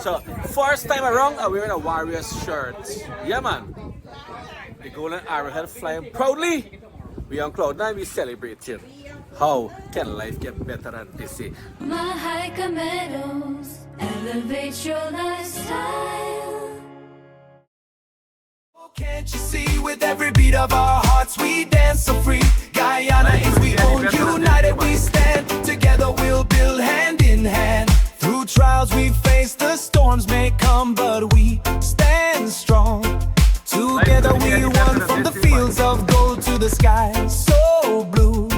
So, first time around, I'm wearing a Warriors shirt. Yeah, man. The golden arrowhead flying proudly. We on cloud nine, we celebrating. How can life get better than this? My hiker meadows elevate your lifestyle. Can't you see with every beat of our hearts we dance so free? Guyana is we own, united we stand. Together we'll build hand in hand. Through trials we face, the storms may come, but we stand strong. Together we won from the fields of gold to the sky so blue.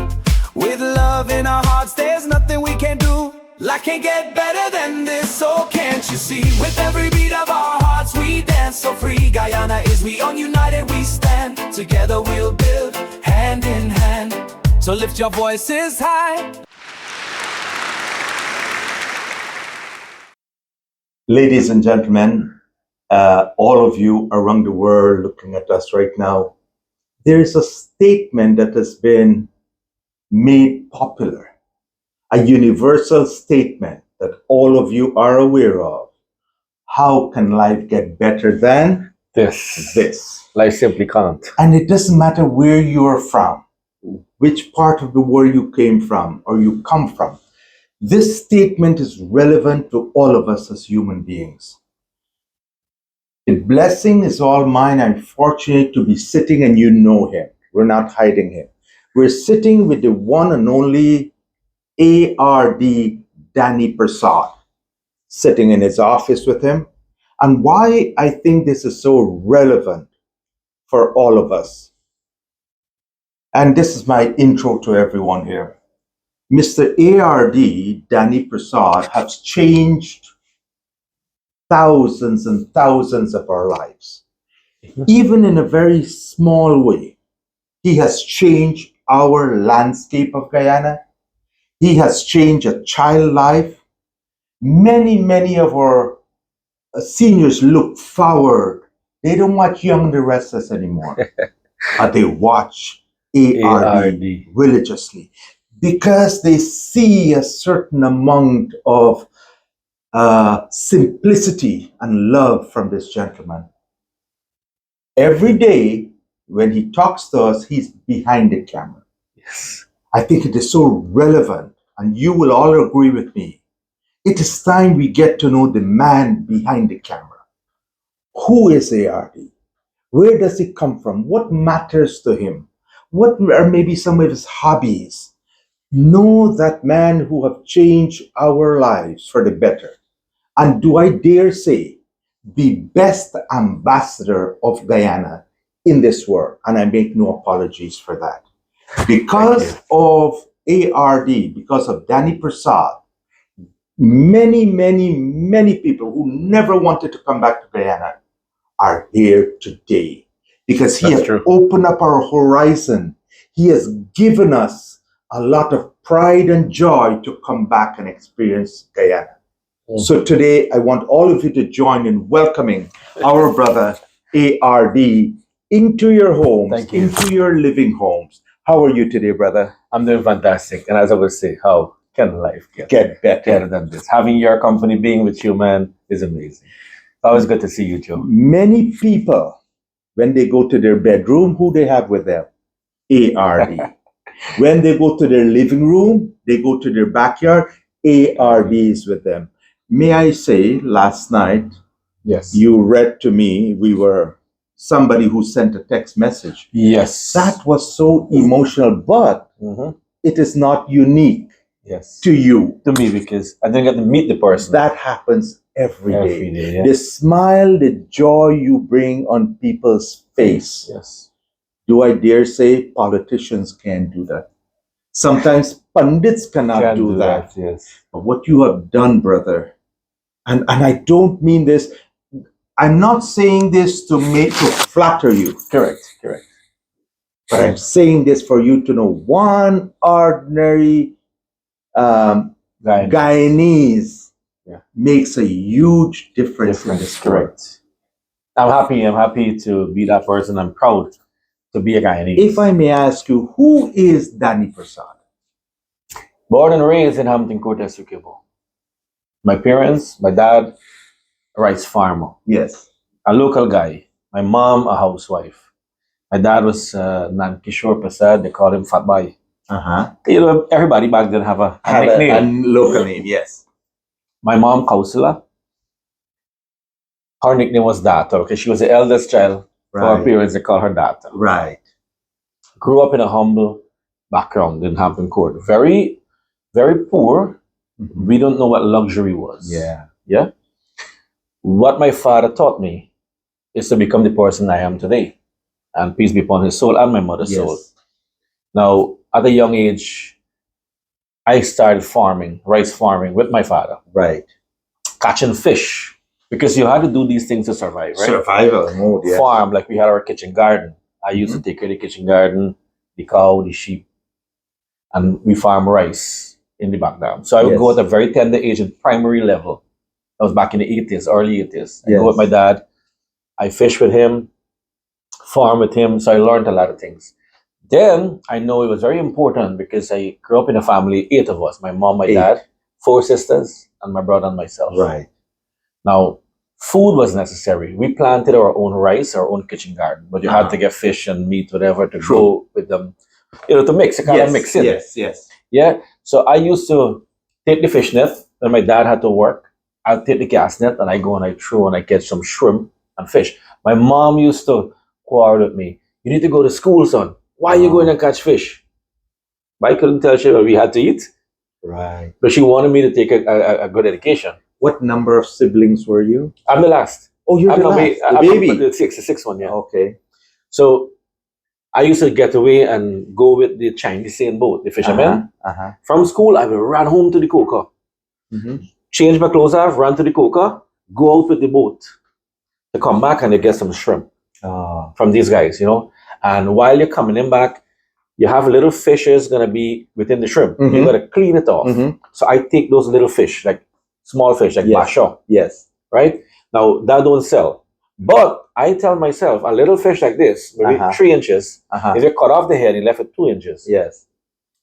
With love in our hearts, there's nothing we can do. Life can't get better than this, so can't you see? With every beat of our hearts we dance so free. Guyana is we own, united we stand. Together we'll build hand in hand. So lift your voices high. Ladies and gentlemen, all of you around the world looking at us right now, there is a statement that has been made popular, a universal statement that all of you are aware of. How can life get better than this? Life simply can't. And it doesn't matter where you're from, which part of the world you came from or you come from. This statement is relevant to all of us as human beings. The blessing is all mine. I'm fortunate to be sitting, and you know him. We're not hiding him. We're sitting with the one and only ARD Danny Persaud, sitting in his office with him. And why I think this is so relevant for all of us. And this is my intro to everyone here. Mr. ARD Danny Persaud has changed thousands and thousands of our lives. Even in a very small way, he has changed our landscape of Guyana. He has changed a child life. Many of our seniors look forward. They don't watch Young the Restless anymore, but they watch ARD religiously because they see a certain amount of simplicity and love from this gentleman. Every day when he talks to us, he's behind the camera. Yes. I think it is so relevant, and you will all agree with me. It is time we get to know the man behind the camera. Who is ARD? Where does he come from? What matters to him? What are maybe some of his hobbies? Know that man who have changed our lives for the better. And do I dare say, the best ambassador of Guyana in this world. And I make no apologies for that. Because of ARD, because of Danny Persaud, many people who never wanted to come back to Guyana are here today. Because he has opened up our horizon. He has given us a lot of pride and joy to come back and experience Guyana. So today, I want all of you to join in welcoming our brother ARD into your homes, into your living homes. How are you today, brother? I'm doing fantastic. And as I would say, how can life get better than this? Having your company, being with you, man, is amazing. Always good to see you, Joe. Many people, when they go to their bedroom, who they have with them? ARD. When they go to their living room, they go to their backyard, ARD is with them. May I say, last night, yes, you read to me, we were somebody who sent a text message. Yes. That was so emotional, but it is not unique to you. To me, because I didn't get to meet the person. That happens every day. Yeah. The smile, the joy you bring on people's face. Yes. Do I dare say politicians can't do that? Sometimes pundits cannot do that. Yes. But what you have done, brother, and I don't mean this, I'm not saying this to flatter you. Correct. But I'm saying this for you to know one ordinary Guyanese makes a huge difference in this world. I'm happy to be that person. I'm proud to be a Guyanese. If I may ask you, who is Danny Persaud? Born and raised in Hampton Court, Essequibo. My parents, my dad, rice farmer, Yes. a local guy. My mom, a housewife. My dad was Kishore Persaud. They called him Fat Boy. Uh-huh. You know, everybody back then have a Have nickname. a local name, yes. My mom, Kausala, her nickname was Data. Okay, she was the eldest child. For her Right. parents, they call her Data. Right. Grew up in a humble background in Hampton Court. Very, very poor. Mhm. We don't know what luxury was. Yeah. Yeah. What my father taught me is to become the person I am today. And peace be upon his soul and my mother's soul. Yes. Now, at a young age, I started farming, rice farming with my father, Right. catching fish, because you had to do these things to survive, right? Survival mode, yes. Farm, like we had our kitchen garden. I used to take care of the kitchen garden, the cow, the sheep, and we farm rice in the background. So I would go Yes. at a very tender age at primary level. That was back in the 80s, early 80s. I Yes. go with my dad, I fish with him, farm with him, so I learned a lot of things. Then I know it was very important because I grew up in a family, 8 of us, my mom, my 8. dad, 4 sisters, and my brother and myself. Right. Now, food was necessary. We planted our own rice, our own kitchen garden, but you had to get fish and meat, whatever, to go with them, you know, to mix. You kind of mix it. Yes, yes. Yeah. So I used to take the fish net when my dad had to work. I'd take the cast net and I go and I throw and I catch some shrimp and fish. My mom used to quarrel with me. You need to go to school, son. Why are you going to catch fish? I couldn't tell her what we had to eat, Right. but she wanted me to take a good education. What number of siblings were you? I'm the last. Oh, you're I'm the last. The baby. The sixth one, yeah. Okay. So I used to get away and go with the Chinese sail boat, the fishermen. Uh-huh. From school, I would run home to the coca, Mm-hmm. change my clothes off, run to the coca, go out with the boat to come back and they get some shrimp Oh. from these guys, you know. And while you're coming in back, you have little fishes gonna be within the shrimp. You Mhm. gotta clean it off. Mhm. So I take those little fish, like small fish, like Yes. basha, Yes. right? Now that don't sell. But I tell myself a little fish like this, maybe Uh-huh. 3 inches, Uh-huh. if you cut off the head and left it 2 inches, Yes.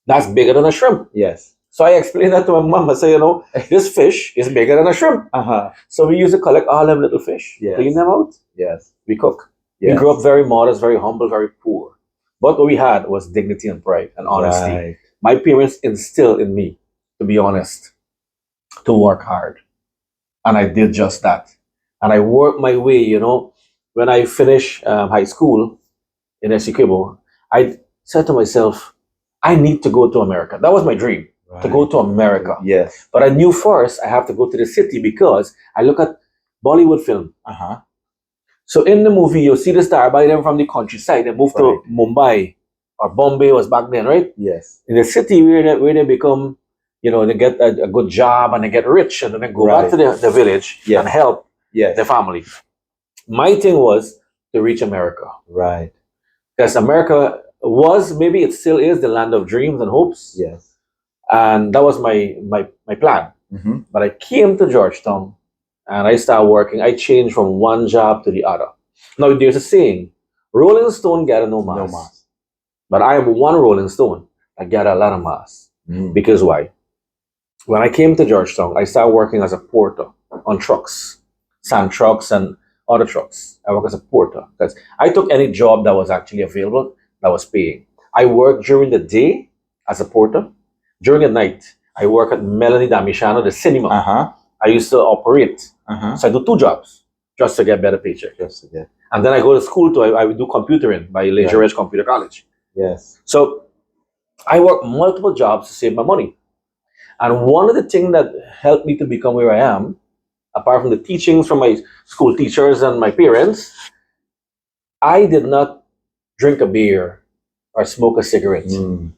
that's bigger than a shrimp. Yes. So I explained that to my mom. I say, you know, this fish is bigger than a shrimp. Uh-huh. So we used to collect all them little fish, Yes. clean them out, Yes. we cook. Yes. We grew up very modest, very humble, very poor. But what we had was dignity and pride and honesty. Right. My parents instilled in me, to be honest, to work hard. And I did just that. And I worked my way, you know. When I finished high school in Essequibo, I said to myself, I need to go to America. That was my dream, to go to America. Yes. But I knew first I have to go to the city because I look at Bollywood film. Uh-huh. So in the movie, you'll see the star by them from the countryside. They moved to Right. Mumbai or Bombay was back then, right? Yes. In the city where they become, you know, they get a good job and they get rich and then they go back Right. to the village Yes. and help Yes. the family. My thing was to reach America. Right. Because America was, maybe it still is, the land of dreams and hopes. Yes. And that was my plan. Mm-hmm. But I came to Georgetown and I started working. I changed from one job to the other. Now, there's a saying, Rolling Stone gather no mass. No mass. But I am one Rolling Stone. I gather a lot of mass. Mm. Because why? When I came to Georgetown, I started working as a porter on trucks, sand trucks and other trucks. I work as a porter because I took any job that was actually available that was paying. I worked during the day as a porter. During the night, I work at Melanie Damishano, the cinema. Uh-huh. I used to operate. Uh-huh. So I do 2 jobs just to get better paycheck. Yes. Again. And then I go to school too. I would do computering by Leisure Edge Computer College. Yes. So I work multiple jobs to save my money. And one of the things that helped me to become where I am, apart from the teachings from my school teachers and my parents, I did not drink a beer or smoke a cigarette Mm.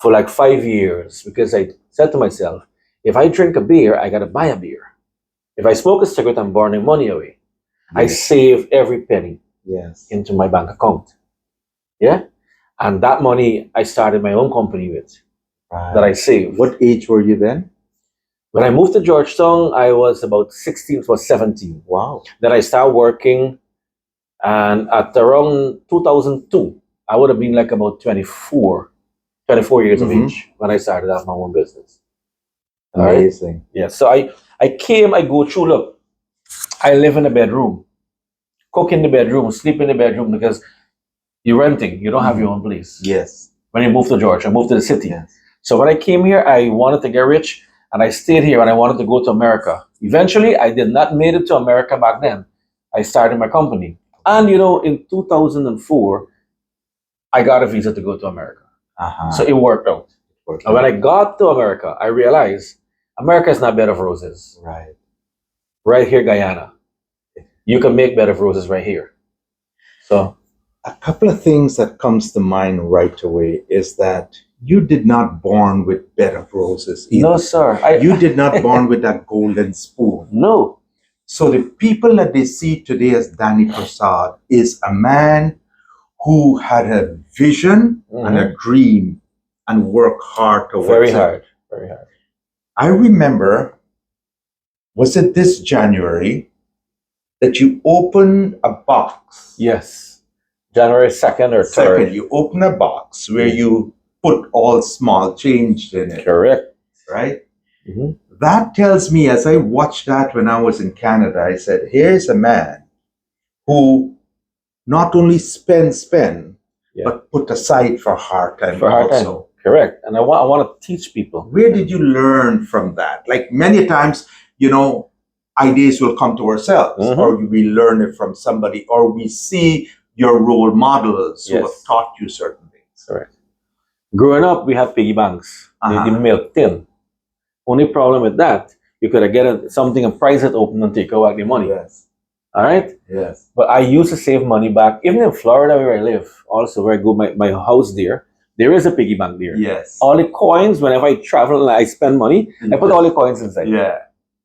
for like 5 years because I said to myself, if I drink a beer, I got to buy a beer. If I smoke a cigarette, I'm burning money away. I Yes. save every penny Yes. into my bank account. Yeah? And that money I started my own company with that I saved. What age were you then? When I moved to Georgetown, I was about 16, was 17. Wow. Then I started working, and at around 2002, I would have been like about 24 years of Mhm. age when I started out my own business. All right? Amazing. Yeah, so I go through, look, I live in a bedroom, cook in the bedroom, sleep in the bedroom because you're renting. You don't have your own place. Yes. When you moved to Georgia, I moved to the city. Yes. So when I came here, I wanted to get rich and I stayed here and I wanted to go to America. Eventually, I did not made it to America back then. I started my company. And in 2004, I got a visa to go to America. Uh-huh. So it worked out. And when I got to America, I realized America is not bed of roses. Right. Right here, Guyana. You can make bed of roses right here. So A couple of things that comes to mind right away is that you did not born with bed of roses either. no, sir. You did not born with that golden spoon. No. So the people that they see today as Danny Persaud is a man who had a vision and a dream and worked hard towards Very it. hard. Very hard. I remember, was it this January, that you opened a box? Yes. January 2nd or 3rd. Second, you open a box where you put all small change in it, Correct. right? Mm-hmm. That tells me, as I watched that when I was in Canada, I said, here's a man who not only spend, but put aside for hard time For hard also. time. Correct. And I want to teach people. Where did you learn from that? Like many times, ideas will come to ourselves, or we learn it from somebody, or we see your role models who have taught you certain things. Correct. Growing up, we had piggy banks. The milk tin. Only problem with that, you could have get something and price it open and take out the money. Yes. All right? Yes. But I used to save money back, even in Florida where I live, also where I go, my house there is a piggy bank there. Yes. All the coins, whenever I travel and I spend money, I put all the coins inside. Yeah.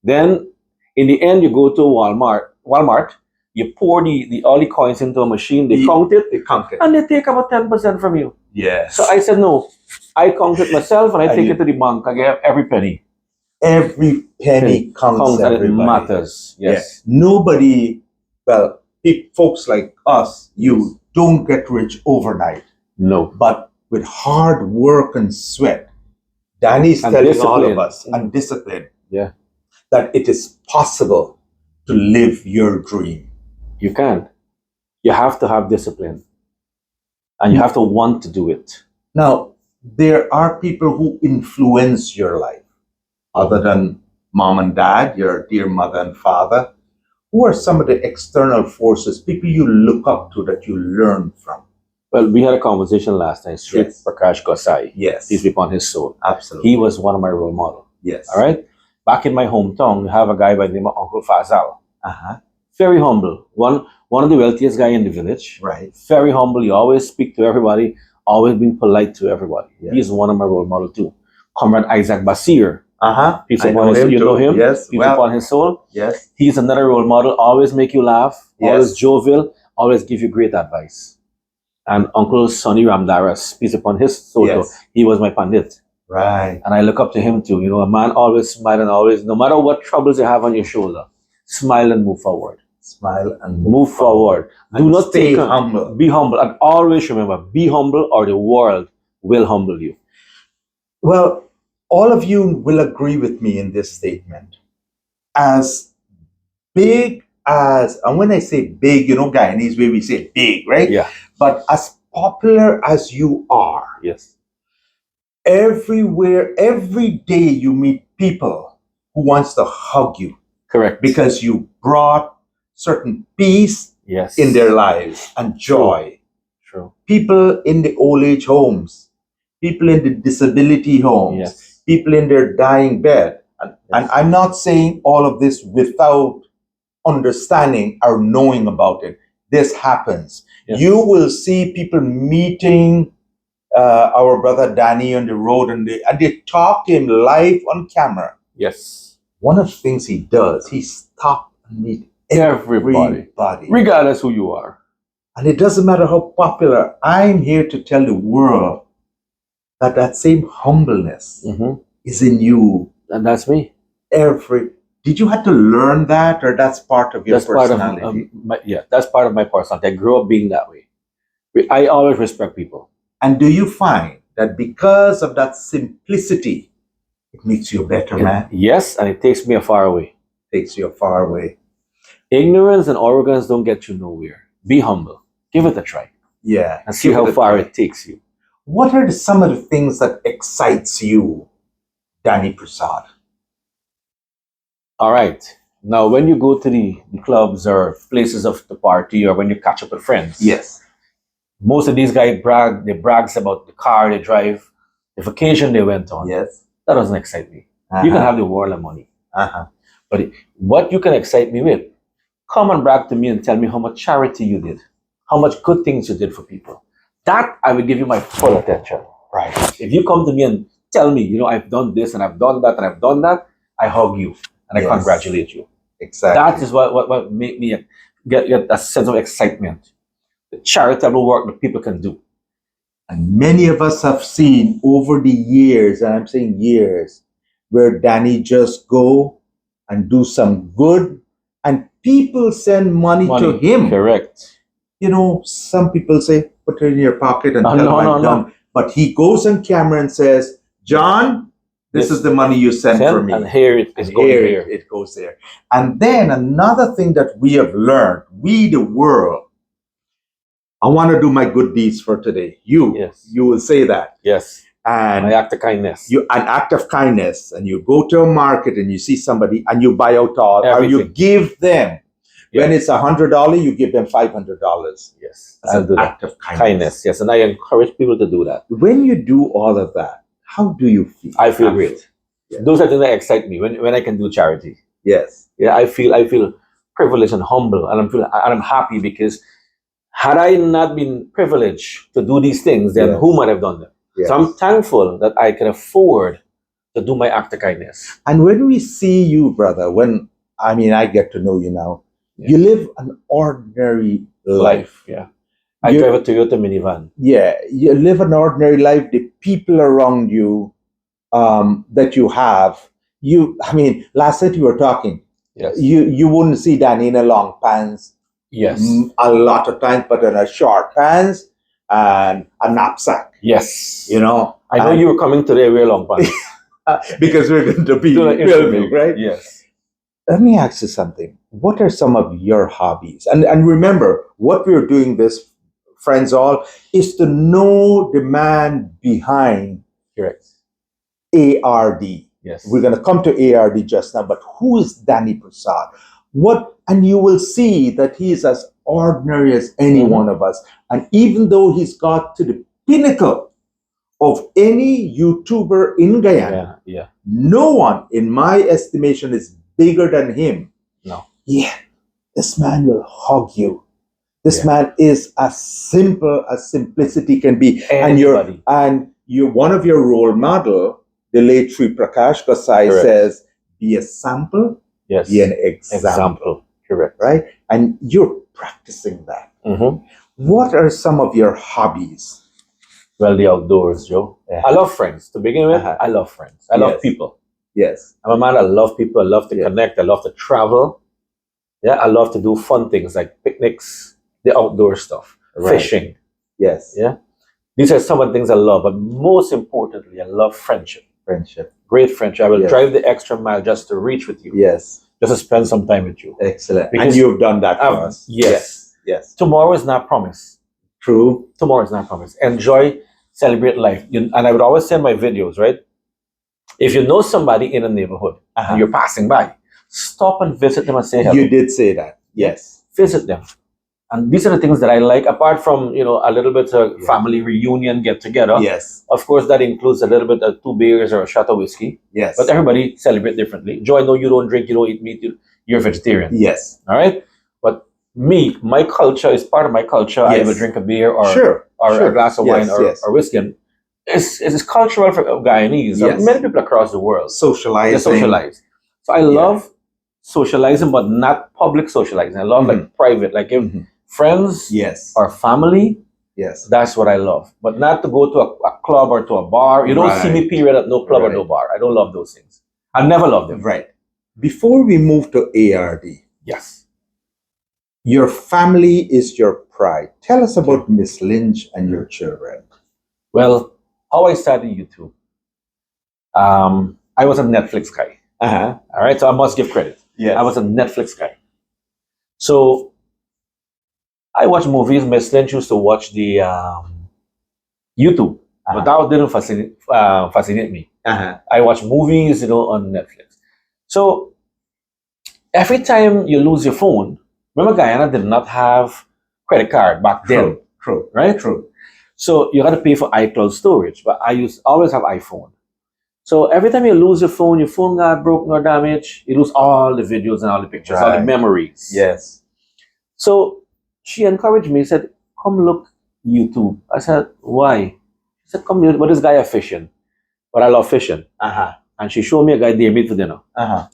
Then, in the end, you go to Walmart, you pour all the coins into a machine, they count it, and they take about 10% from you. Yes. So I said, no, I count it myself and I take it to the bank. I get every penny. Every penny counts, and it everybody. matters. Yes. Yeah. Nobody, folks like us, you don't get rich overnight. No. But with hard work and sweat, Danny's And telling discipline. all of us, and discipline, Yeah. that it is possible to live your dream. You can. You have to have discipline. And you have to want to do it. Now, there are people who influence your life, other than mom and dad, your dear mother and father. Who are some of the external forces, people you look up to that you learn from? Well, we had a conversation last night. Sri Prakash Gosai. Yes. Peace be upon his soul. Absolutely. He was one of my role models. Yes. All right? Back in my hometown, we have a guy by the name of Uncle Fazal. Uh-huh. Very humble. One of the wealthiest guy in the village. Right. Very humble. He always speak to everybody. Always been polite to everybody. Yes. He's one of my role models too. Comrade Isaac Basir. Uh-huh. Peace upon his soul. You know him? Yes. Peace upon his soul. Yes. He's another role model. Always make you laugh. Always jovial. Always give you great advice. And Uncle Sonny Ramdaras, peace upon his soul, he was my pandit. Right. And I look up to him too. A man always smile and always, no matter what troubles you have on your shoulder, smile and move forward. Smile and Move forward. Do not stay humble. Be humble. And always remember, be humble or the world will humble you. Well, all of you will agree with me in this statement. As big as, and when I say big, Guyanese way we say big, right? Yeah. But as popular as you are, Yes. everywhere, every day you meet people who wants to hug you Correct. because you brought certain peace Yes. in their lives and joy. True. People in the old age homes, people in the disability homes, Yes. people in their dying bed. And I'm not saying all of this without understanding or knowing about it. This happens. Yes. You will see people meeting our brother Danny on the road and they talk to him live on camera. Yes. One of the things he does, he stops and meets Everybody. Regardless who you are. And it doesn't matter how popular. I'm here to tell the world that same humbleness is in you. And that's me. Did you have to learn that, or that's part of your personality? That's part of my personality. I grew up being that way. I always respect people. And do you find that because of that simplicity, it makes you a better man? Yes, and it takes me far away. Takes you far away. Ignorance and arrogance don't get you nowhere. Be humble. Give it a try. Yeah. And see Give how it a far try. it takes you. What are some of the things that excites you, Danny Persaud? All right. Now, when you go to the clubs or places of the party or when you catch up with friends, Yes. most of these guys brags about the car they drive, the vacation they went on. Yes. That doesn't excite me. You can have the world of money. Uh-huh. But what you can excite me with, come and brag to me and tell me how much charity you did, how much good things you did for people. That I will give you my full attention. Right. If you come to me and tell me, you know, I've done this and I've done that and I've done that, I hug you and Yes. I congratulate you. Exactly. That is what make me get a sense of excitement. The charitable work that people can do. And many of us have seen over the years, and I'm saying years, where Danny just go and do some good, and people send money to him. Correct. You know, some people say, put it in your pocket and No, tell no, him no, I'm no. done. But he goes on camera and says, John, this is the money you sent for me. And here it is And going here here. it goes there. And then another thing that we have learned, we the world, I want to do my good deeds for today. Yes. You will say that. Yes. And My act of kindness. you an act of kindness, and you go to a market and you see somebody and you buy out all, or you Everything. give them. Yes. When it's $100, you give them $500. Yes. That's I'll an do that. act of kindness. Kindness. Yes. And I encourage people to do that. When you do all of that, how do you feel? I feel great. Yeah. Those are things that excite me when I can do charity. Yes. Yeah, I feel privileged and humble, and I'm happy because had I not been privileged to do these things, then Yes. who might have done them? Yes. So I'm thankful that I can afford to do my act of kindness. And when we see you, brother, I get to know you now, Yeah. you live an ordinary life. Yeah. I You- drive a Toyota minivan. Yeah, you live an ordinary life. The people around you that you have, last night you were talking. Yes. You wouldn't see Danny in a long pants Yes. a lot of times, but in a short pants and a knapsack. Yes. You know, I know you were coming today. We're long pants. because we're going to be Do an filming, interview. right? Yes. Let me ask you something. What are some of your hobbies? And remember, what we're doing this, friends all, is to know the man behind Correct. ARD. Yes. We're going to come to ARD just now, but who is Danny Persaud? And you will see that he is as ordinary as any Mhm. one of us. And even though he's got to the pinnacle of any YouTuber in Guyana, Yeah. no one, in my estimation, is bigger than him. No. Yeah, this man will hug you. This Yeah. man is as simple as simplicity can be. Anybody. And you're one of your role model, the late Sri Prakash Gosai, Correct. says, be a sample, Yes. be an example. Correct. Right? And you're practicing that. Mm-hmm. What are some of your hobbies? Well, the outdoors, Joe. Yeah. I love friends. To begin with, Uh-huh. I love friends. I love Yes. people. Yes. I'm a man. I love people. I love to Yeah. connect. I love to travel. Yeah, I love to do fun things like picnics, the outdoor stuff, Right. fishing. Yes. Yeah, these are some of the things I love. But most importantly, I love friendship. Friendship. Great friendship. I will Yes. drive the extra mile just to reach with you, Yes. just to spend some time with you. Excellent. Because and you've done that for us. Yes. Yes. Tomorrow is not promised. True. Tomorrow is not promised. Enjoy, celebrate life. And I would always say in my videos, right? If you know somebody in a neighborhood Uh-huh. and you're passing by, stop and visit them and say hello. You did say that. Yes. Visit them. And these are the things that I like, apart from, a little bit of Yeah. family reunion, get together. Yes. Of course, that includes a little bit of 2 beers or a shot of whiskey. Yes. But everybody celebrate differently. Joe, I know you don't drink, you don't eat meat, you're vegetarian. Yes. All right? But me, my culture is part of my culture. I Yes. will drink a beer or Sure. a glass of wine Yes, or, yes. or whiskey. It's cultural for Guyanese. Yes. Many people across the world. Socializing. They socialize. So I love socializing, but not public socializing. I love like private, like if Mhm. friends Yes. or family. Yes. That's what I love. But not to go to a club or to a bar. You don't see me Right. period at no club or no Right. bar. I don't love those things. I never loved them. Right. Before we move to ARD, Yes. your family is your pride. Tell us about Miss Lynch and your children. Well, how I started YouTube. I was a Netflix guy. Uh-huh. All right, so I must give credit. Yes. I was a Netflix guy. So I watch movies. Miss Lynch used to watch the YouTube, but that didn't fascinate me. I watch movies, on Netflix. So every time you lose your phone, remember Guyana did not have credit card back then, True. right? True. So you got to pay for iCloud storage, but I always have iPhone. So every time you lose your phone got broken or damaged, you lose all the videos and all the pictures, all the Right. memories. Yes. So she encouraged me, said, come look YouTube. I said, why? She said, come here, but this guy is fishing. But I love fishing. And she showed me a guy they meet for dinner.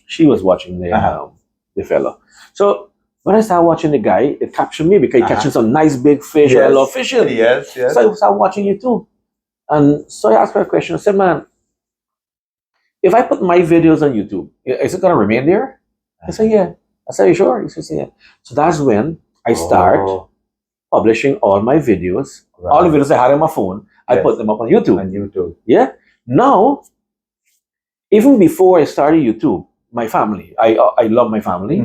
She was watching the fellow. So when I started watching the guy, it captured me because he catching some nice big fish. And I love fishing. Yes. Yes. So I started watching YouTube. And so I asked her a question. I said, man, if I put my videos on YouTube, is it going to remain there? He said, yeah. I said, you sure? He said, yeah. So that's when I start publishing all my videos. Right. All the videos I had on my phone, I put them up on YouTube. On YouTube. Yeah. Now, even before I started YouTube, my family, I love my family.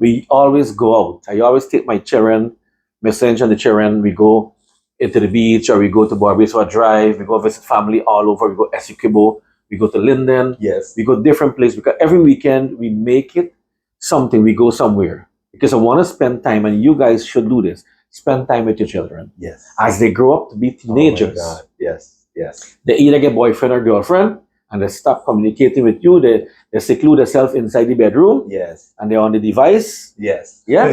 We always go out. I always take my children, Miss Lynch and the children, we go into the beach or we go to Barbados Drive, we go visit family all over, we go Essequibo, we go to Linden, Yes. we go different places because every weekend we make it something, we go somewhere. Because I want to spend time, and you guys should do this, spend time with your children. Yes. As they grow up to be teenagers, Oh my God. Yes. Yes. they either get boyfriend or girlfriend, and they stop communicating with you, they seclude themselves inside the bedroom, Yes. and they're on the device, Yes. yeah,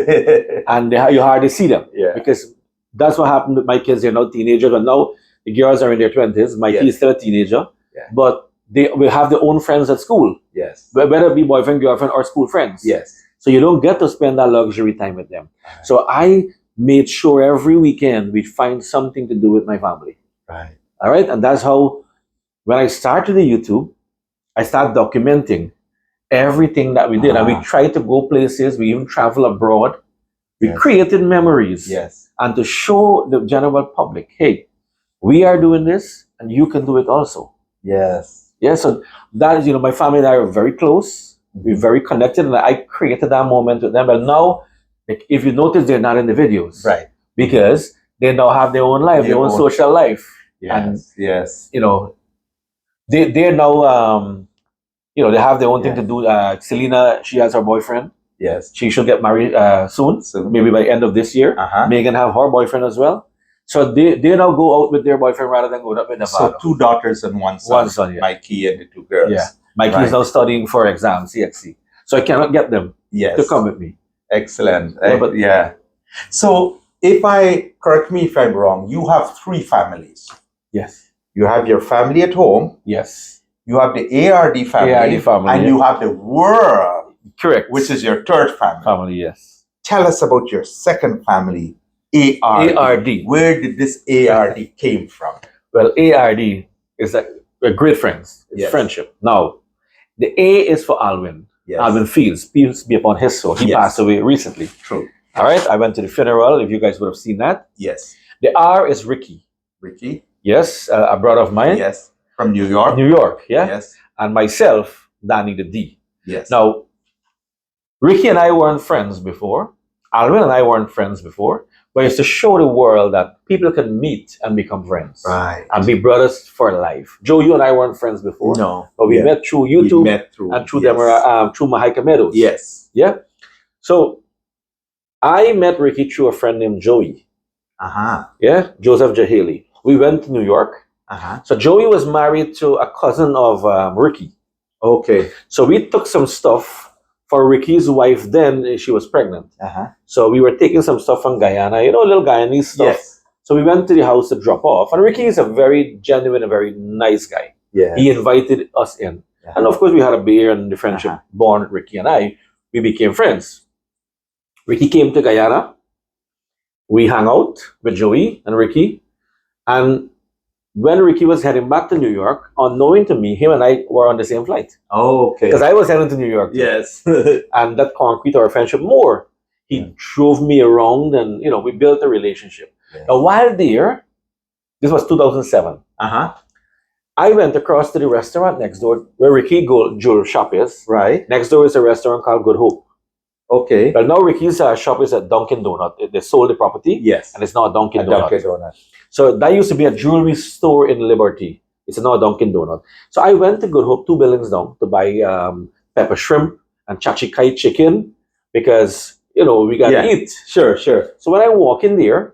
and you hardly see them. Yeah. Because that's what happened with my kids. They're now teenagers, and now the girls are in their 20s. My kid is still a teenager, but they will have their own friends at school, Yes. whether it be boyfriend, girlfriend, or school friends. Yes. So you don't get to spend that luxury time with them. So I made sure every weekend we find something to do with my family. Right. All right, and that's how when I started the YouTube, I started documenting everything that we did, and we tried to go places. We even travel abroad. We created memories. Yes. And to show the general public, hey, we are doing this, and you can do it also. Yes. Yeah, so that is, my family and I are very close. We're very connected, and I created that moment with them. But now, if you notice, they're not in the videos. Right. Because they now have their own life, their own social life. Yes. And, Yes. they're now, they have their own thing to do. Selena, she has her boyfriend. Yes. She should get married soon, Soon. maybe by end of this year. Megan have her boyfriend as well. So they now go out with their boyfriend rather than going up with the So father. 2 daughters and 1 son. 1 son, yeah. Mikey and the 2 girls. Yeah. Mikey is now studying for exams, CXC. So I cannot get them Yes. to come with me. Excellent. Yeah, but- Yeah. So correct me if I'm wrong, you have 3 families. Yes. You have your family at home, Yes. you have the ARD family, ARD family, and yeah. you have the world, Correct. which is your 3rd family. family, yes. Tell us about your 2nd family, ARD. ARD. Where did this ARD came from? Well, ARD is that we're great friends. It's Yes. friendship. Now, the A is for Alvin. Yes. Alvin Fields, peace be upon his soul. He Yes. passed away recently. True. All right, I went to the funeral, if you guys would have seen that. Yes. The R is Ricky. Ricky. Yes, a brother of mine. Yes. From New York. New York, yeah? Yes. And myself, Danny the D. Yes. Now, Ricky and I weren't friends before. Alvin and I weren't friends before. But it's to show the world that people can meet and become friends. Right. And be brothers for life. Joe, you and I weren't friends before. No. But we met through YouTube. We met through. and through yes. through Mahika Meadows. Yes. Yeah. So I met Ricky through a friend named Joey. Yeah, Joseph Jaglall. We went to New York. So Joey was married to a cousin of Ricky. Okay. So we took some stuff for Ricky's wife. Then she was pregnant. So we were taking some stuff from Guyana, little Guyanese stuff. Yes. So we went to the house to drop off. And Ricky is a very genuine and very nice guy. Yeah. He invited us in. And of course, we had a beer and the friendship born with Ricky and I. We became friends. Ricky came to Guyana. We hung out with Joey and Ricky. And when Ricky was heading back to New York, unknowing to me, him and I were on the same flight. Oh, okay. Because I was heading to New York. too. Yes. And that concrete our friendship more. He drove me around and, we built a relationship. Yeah. Now, while there, this was 2007. I went across to the restaurant next door where Ricky Joel shop is. Right. Next door is a restaurant called Good Hope. Okay. Well, now Ricky's shop is at Dunkin' Donut. They sold the property. Yes. And it's now a Dunkin' A Donut. Dunkin' Donut. So that used to be a jewelry store in Liberty. It's now a Dunkin' Donut. So I went to Good Hope, 2 buildings down, to buy pepper shrimp and chachikai chicken because, we got to eat. Sure, sure. So when I walk in there,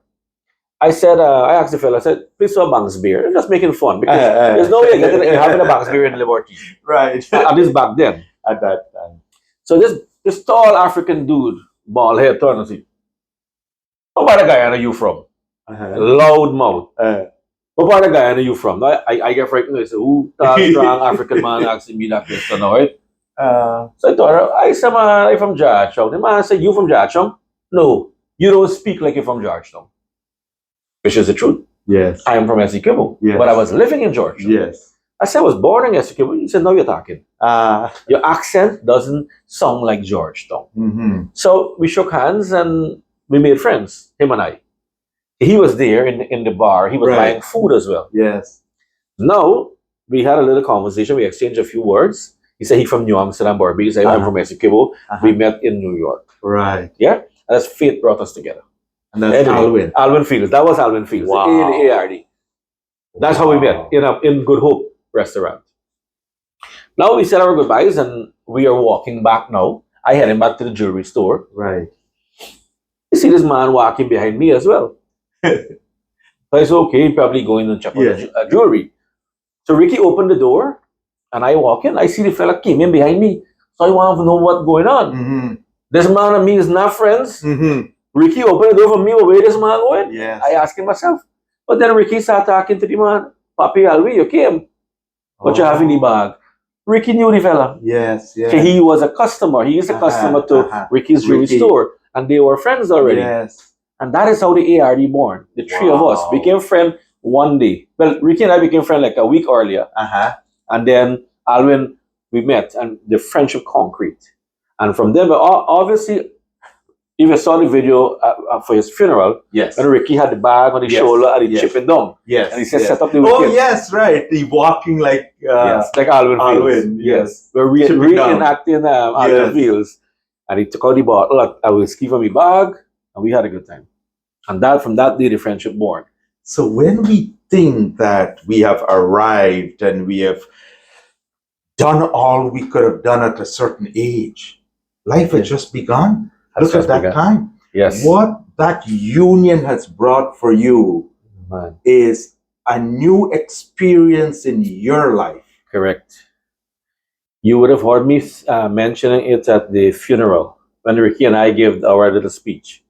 I asked the fella, I said, please have a Banks beer. I'm just making fun because there's no way you're having a Banks beer in Liberty. Right. At least back then. At that time. So this tall African dude, bald head, turn and see. What part of Guyana are you from? Loud mouth. What part of Guyana are you from? I get frightened. I say, who tall, strong African man asking me that question now, right? So I told her, I said, I'm from Georgetown. The man said, you from Georgetown? No, you don't speak like you're from Georgetown. Which is the truth. Yes. I am from Essequibo, Yes. but I was living in Georgetown. Yes. I said I was born in Essequibo. He said, now you're talking. Your accent doesn't sound like Georgetown. Mm-hmm. So we shook hands and we made friends, him and I. He was there in the bar. He was Right. buying food as well. Yes. Now, we had a little conversation. We exchanged a few words. He said he's from New Amsterdam, Barbados. He said, I'm from Essequibo. We met in New York. Right. Yeah? And that's fate brought us together. And that's Anyway, Alwyn. Alwyn Fields. That was Alwyn Fields. Wow. The ARD. That's how we met in Good Hope restaurant. Now we said our goodbyes and we are walking back now. I heading back to the jewelry store. Right. You see this man walking behind me as well. So I said, okay, probably going to check on the jewelry. So Ricky opened the door and I walk in. I see the fella came in behind me. So I want to know what's going on. Mm-hmm. This man and me is not friends. Mm-hmm. Ricky opened the door for me. Where this man going? Yes. I asked him myself. But then Ricky started talking to the man. Papi Alwi, you came. What you have in the bag? Ricky knew the fella. Yes. Yes. So he was a customer. He is a customer to Ricky's jewelry store. And they were friends already. Yes. And that is how the ARD born. The three of us became friends one day. Well, Ricky and I became friends like a week earlier. And then Alwyn, we met and the friendship concrete. And from there, obviously, if you saw the video for his funeral, Yes. and Ricky had the bag on his shoulder and he chipping down. Yes. And he said, yes. set up the Oh, wicket. yes, right. The walking like Yes, like Alwyn Fields. Alwyn, yes. We're Chipping down. reenacting Alwyn Fields. And he took out the bottle, a whiskey from my bag, and we had a good time. And from that day, the friendship born. So when we think that we have arrived and we have done all we could have done at a certain age, life had just begun. Look at that time. Yes. What that union has brought for you Man. is a new experience in your life. Correct. You would have heard me mentioning it at the funeral when Ricky and I gave our little speech.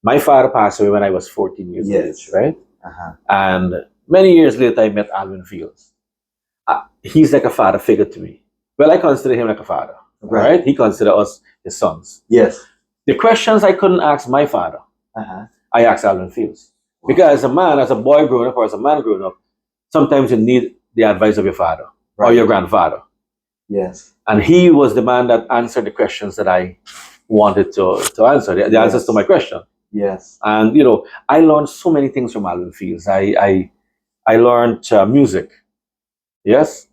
My father passed away when I was 14 years of age, right? And many years later, I met Alwyn Fields. He's like a father figure to me. Well, I consider him like a father, right? He considers us his sons. Yes. The questions I couldn't ask my father, I asked Alwyn Fields. Because as a man, as a boy growing up or as a man growing up, sometimes you need the advice of your father or your grandfather. Yes. And he was the man that answered the questions that I wanted to answer, the answers to my question. Yes. And, I learned so many things from Alwyn Fields. I learned music. Yes.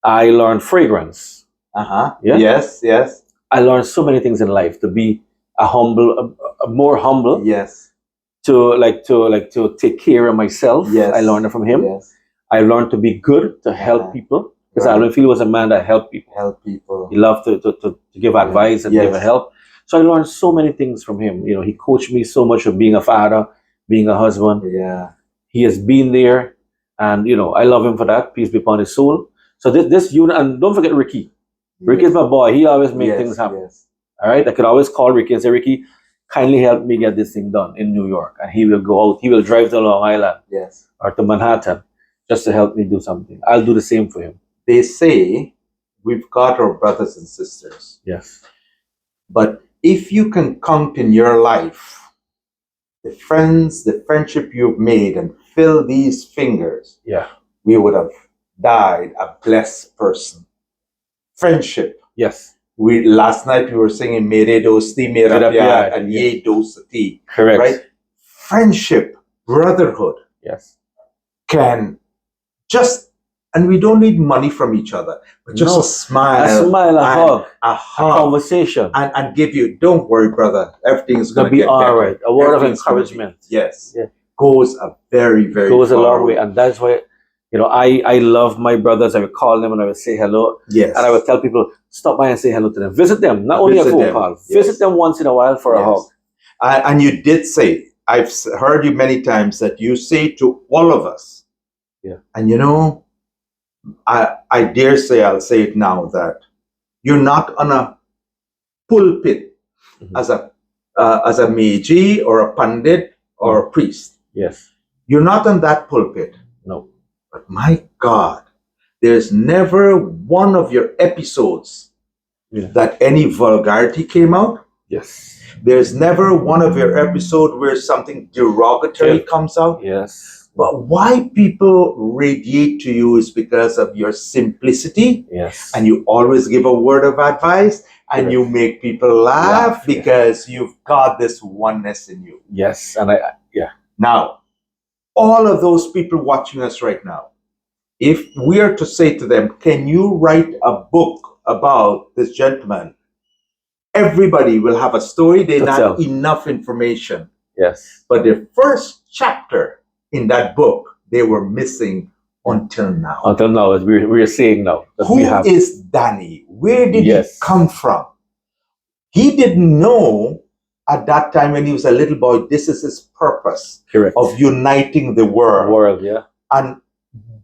I learned fragrance. Yeah? Yes. Yes. I learned so many things in life to be more humble. Yes. To take care of myself. Yes. I learned it from him. Yes. I learned to be good, to help people. Because Alwyn Fields was a man that helped people. Help people. He loved to give advice and give help. So I learned so many things from him. He coached me so much of being a father, being a husband. Yeah. He has been there, and I love him for that. Peace be upon his soul. So this unit, and don't forget Ricky. Ricky is my boy. He always makes things happen. Yes. All right, I could always call Ricky and say, Ricky, kindly help me get this thing done in New York, and he will go out. He will drive to Long Island or to Manhattan just to help me do something. I'll do the same for him. They say we've got our brothers and sisters. Yes. But if you can count in your life the friendship you've made and fill these fingers, we would have died a blessed person. Friendship. Yes. Last night we were singing Mere Dosti Mera Pyar and Ye Dostati. Correct. Right? Friendship, brotherhood Yes. can just And we don't need money from each other, but just No. a smile. A smile, a and hug, a a hug. conversation. And give you, don't worry, brother, everything's Gonna going to be get all better. right. A word of Everything's gonna be- encouragement. Yes. Yeah. Goes a very, very Goes a far long way, and that's why, you know, I love my brothers. I would call them and I would say hello, Yes. and I would tell people stop by and say hello to them. Visit them, not only a Visit phone them, call. yes. Visit them once in a while for a Yes. hug. And you did say, I've heard you many times that you say to all of us, Yeah. and you know, I dare say, I'll say it now, that you're not on a pulpit Mhm. as a Meiji or a Pandit or a priest. Yes. You're not on that pulpit. No. But my God, there's never one of your episodes Yeah. that any vulgarity came out. Yes. There's never one of your episode where something derogatory Yeah. comes out. Yes. But why people radiate to you is because of your simplicity, Yes. and you always give a word of advice, and Correct. you make people laugh Laugh, yeah. because you've got this oneness in you. Yes. And yeah. Now, all of those people watching us right now, if we are to say to them, can you write a book about this gentleman? Everybody will have a story. They To not tell. enough information. Yes. But the first chapter in that book, they were missing until now. Until now, as we're saying now, that Who we have. is Danny? Where did Yes. he come from? He didn't know at that time when he was a little boy, this is his purpose Correct. of uniting the world. World, yeah. And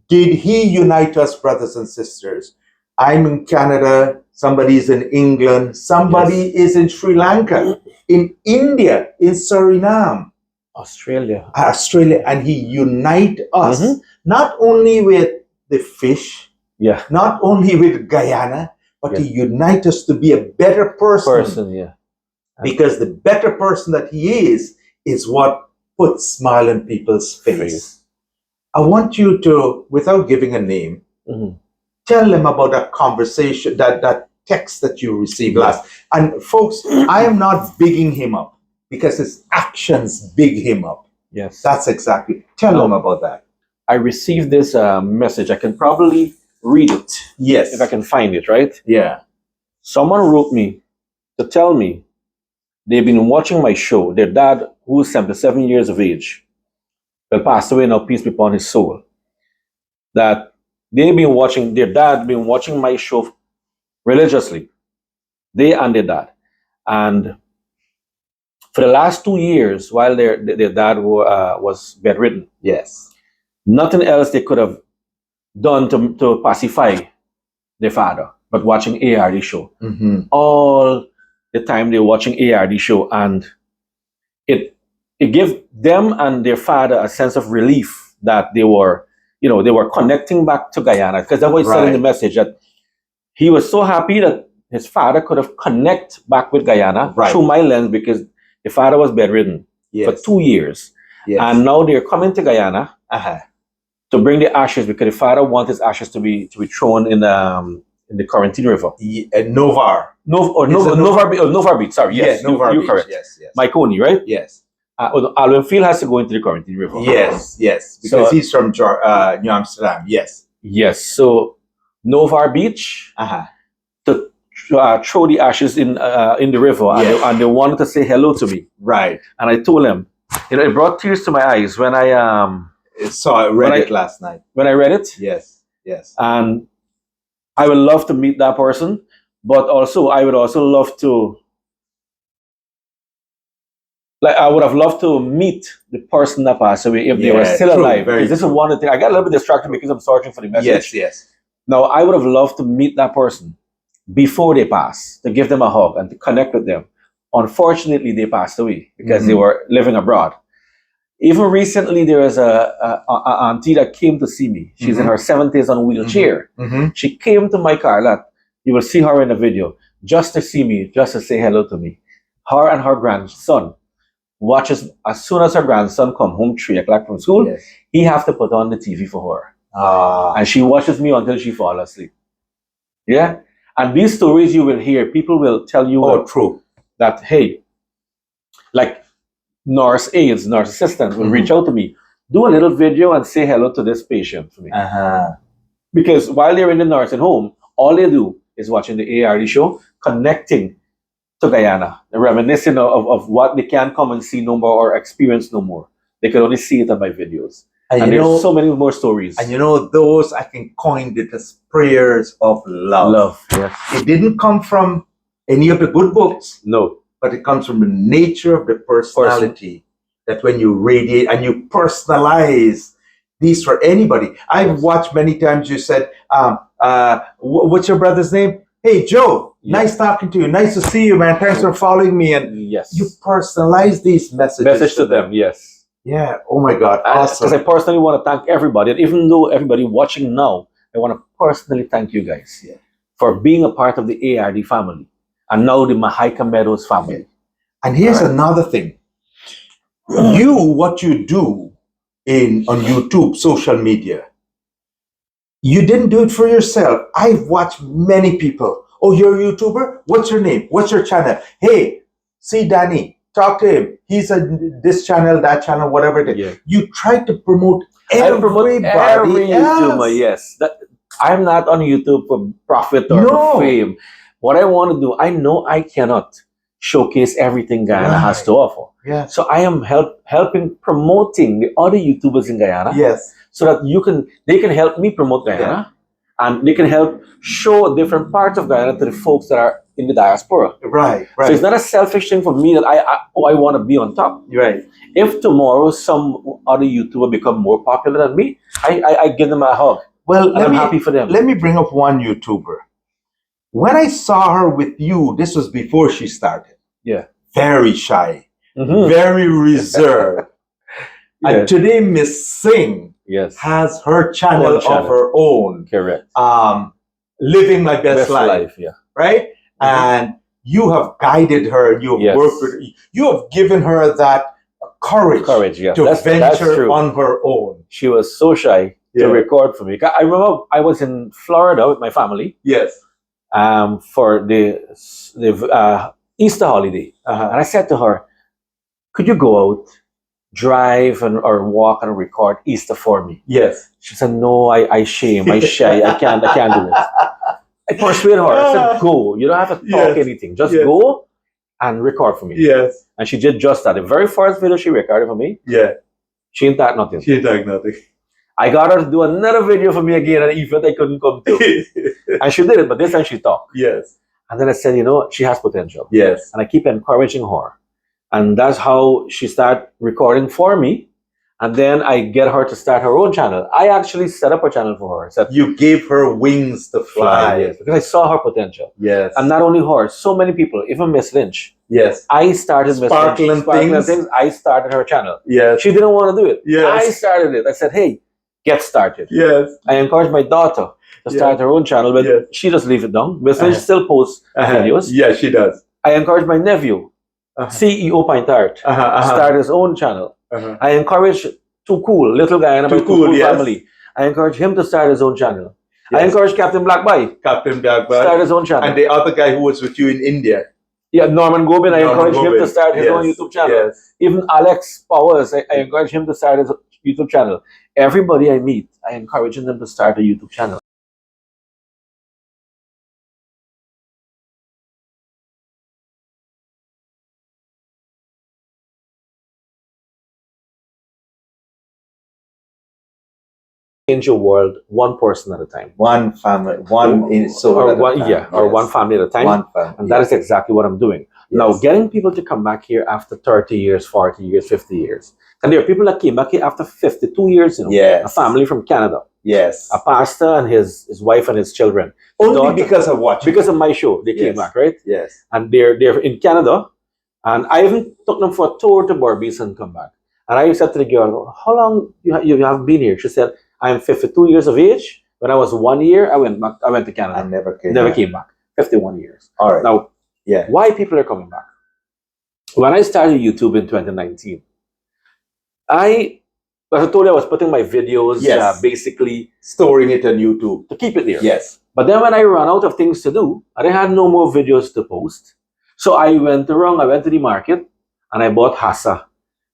did he unite us, brothers and sisters? I'm in Canada, somebody's in England, somebody is in Sri Lanka, in India, in Suriname, Australia. Australia, and he unite us Mhm. not only with the fish, Yeah. not only with Guyana, but Yeah. he unite us to be a better Person, yeah. because the better person that he is what puts smile on people's face. Face. I want you to, without giving a name, Mhm. tell them about that conversation, that text that you received Yes. last. And folks, I am not bigging him up because his actions big him up. Yes. That's exactly. Tell No. them about that. I received this message. I can probably read it Yes. if I can find it, right? Yeah. Someone wrote me to tell me they've been watching my show. Their dad, who is 77 years of age, well, passed away now, peace be upon his soul. That their dad been watching my show religiously, they and their dad. And for the last 2 years, while their dad was bedridden, Yes. nothing else they could have done to pacify their father but watching ARD show. Mm-hmm. All the time they were watching ARD show, and it gave them and their father a sense of relief that they were connecting back to Guyana, because that's what he said in the Right. message, that he was so happy that his father could have connect back with Guyana Right. through my lens, because the father was bedridden for Yes. 2 years, Yes. and now they're coming to Guyana Uh-huh. to bring the ashes, because the father wants his ashes to be thrown in the Quarantine River. Novar. Novar Beach, sorry. Yes, Novar you're Beach. correct. Yes. Yes. Myconi, right? Yes. Alwyn Field has to go into the Quarantine River. Yes. Yes. Because So- he's from New Amsterdam. Yes. Yes. So Novar Beach Uh-huh. to throw the ashes in the river, Yes. and they wanted to say hello to me, Right. and I told them, it brought tears to my eyes when I I read it last night. read it, Yes. Yes. and I would love to meet that person, but also I would also love to. Like, I would have loved to meet the person that passed away if they were Yeah, still true, alive. very Because this is one of the things. I got a little bit distracted because I'm searching for the message. Yes. Yes. Now, I would have loved to meet that person before they passed, to give them a hug and to connect with them. Unfortunately, they passed away because they Mhm. were living abroad. Even recently, there was a auntie that came to see me. She's in Mhm. her 70s on a wheelchair. Mm-hmm. She came to my car lot. You will see her in the video, just to see me, just to say hello to me. Her and her grandson watches as soon as her grandson come home 3 o'clock from school. Yes. He have to put on the TV for her, and she watches me until she fall asleep. Yeah, and these stories you will hear. People will tell you True. that, hey, like nurse assistant will Mhm. reach out to me, do a little video and say hello to this patient for me. Uh-huh. Because while they're in the nursing home, all they do is watching the ARD show, connecting to Guyana, reminiscing of what they can't come and see no more or experience no more. They can only see it on my videos. And you there's know, so many more stories. and you know, those I can coin it as prayers of love. Love, yes. It didn't come from any of the good books, No. but it comes from the nature of the personality. That when you radiate and you personalize these for anybody. I've watched many times you said, what's your brother's name? Hey, Joe, nice talking to you. Nice to see you, man. Thanks for following me. And Yes. you personalize these messages. Message to them, yes. Yeah. Oh my God. Because Awesome. I personally want to thank everybody. And even though everybody watching now, I want to personally thank you guys for being a part of the ARD family. And now the Mahaika Meadows family. And here's another thing. What you do on YouTube, social media, you didn't do it for yourself. I've watched many people. Oh, you're a YouTuber? What's your name? What's your channel? Hey, see Danny, talk to him. He's this channel, that channel, whatever it is. Yeah. You try to promote I promote every else. YouTuber, yes. I'm not on YouTube for profit or No. for fame. What I want to do, I know I cannot showcase everything Guyana has to offer. Yes. So I am helping promoting the other YouTubers in Guyana. Yes. So that they can help me promote Guyana, and they can help show different parts of Guyana to the folks that are in the diaspora. Right. So it's not a selfish thing for me that I want to be on top. Right. If tomorrow some other YouTuber become more popular than me, I give them a hug. Well, I'm happy for them. Let me bring up one YouTuber. When I saw her with you, this was before she started. Yeah. Very shy, Mhm. very reserved. And today, Miss Singh has her channel of her own. Correct. Living my best life. Yeah. Right? And you have guided her. You have worked with her. You have given her that courage Yeah. to venture on her own. She was so shy to record for me. I remember I was in Florida with my family. Yes. For the Easter holiday. And I said to her, could you go out, drive or walk and record Easter for me? Yes. She said, no, I shame, I shy, I can't do it. I persuaded her. I said, go. You don't have to talk anything. Just go and record for me. Yes. And she did just that. The very first video she recorded for me, she ain't that nothing. She ain't that nothing. I got her to do another video for me again at an event I couldn't come to. And she did it, but this time she talked. Yes. And then I said, she has potential. Yes. And I keep encouraging her. And that's how she started recording for me. And then I get her to start her own channel. I actually set up a channel for her. You gave her wings to fly. Yes, because I saw her potential. Yes. And not only her, so many people, even Miss Lynch. Yes. I started Miss Lynch. Sparkling things. I started her channel. Yes. She didn't want to do it. Yes. I started it. I said, hey, get started. Yes. I encouraged my daughter to start her own channel, but she just leave it down. Miss Lynch still posts videos. Yeah, she does. I encouraged my nephew, CEO Pint Art, start his own channel. I encouraged Too Cool, little guy in my Too Cool family. I encouraged him to start his own channel. I encouraged Captain Blackboy. Start his own channel. And the other guy who was with you in India. Yeah, Norman Gobin. I encouraged him to start his own YouTube channel. Even Alex Powers, I encouraged him to start his YouTube channel. Everybody I meet, I encourage them to start a YouTube channel. Change your world one person at a time. One family, one family at a time. One family, and that is exactly what I'm doing. Now, getting people to come back here after 30 years, 40 years, 50 years. And there are people that came back here after 52 years, a family from Canada. Yes. A pastor and his wife and his children. Only because of what? Because of my show, they came back, right? Yes. And they're in Canada. And I even took them for a tour to Barbados and come back. And I said to the girl, how long you have been here? She said, I'm 52 years of age. When I was 1 year, I went to Canada. I never came back. 51 years. All right. Now, why people are coming back? When I started YouTube in 2019, as I told you, I was putting my videos, basically storing it on YouTube to keep it there. Yes. But then when I ran out of things to do, and I had no more videos to post, so I went to the market and I bought Hassa,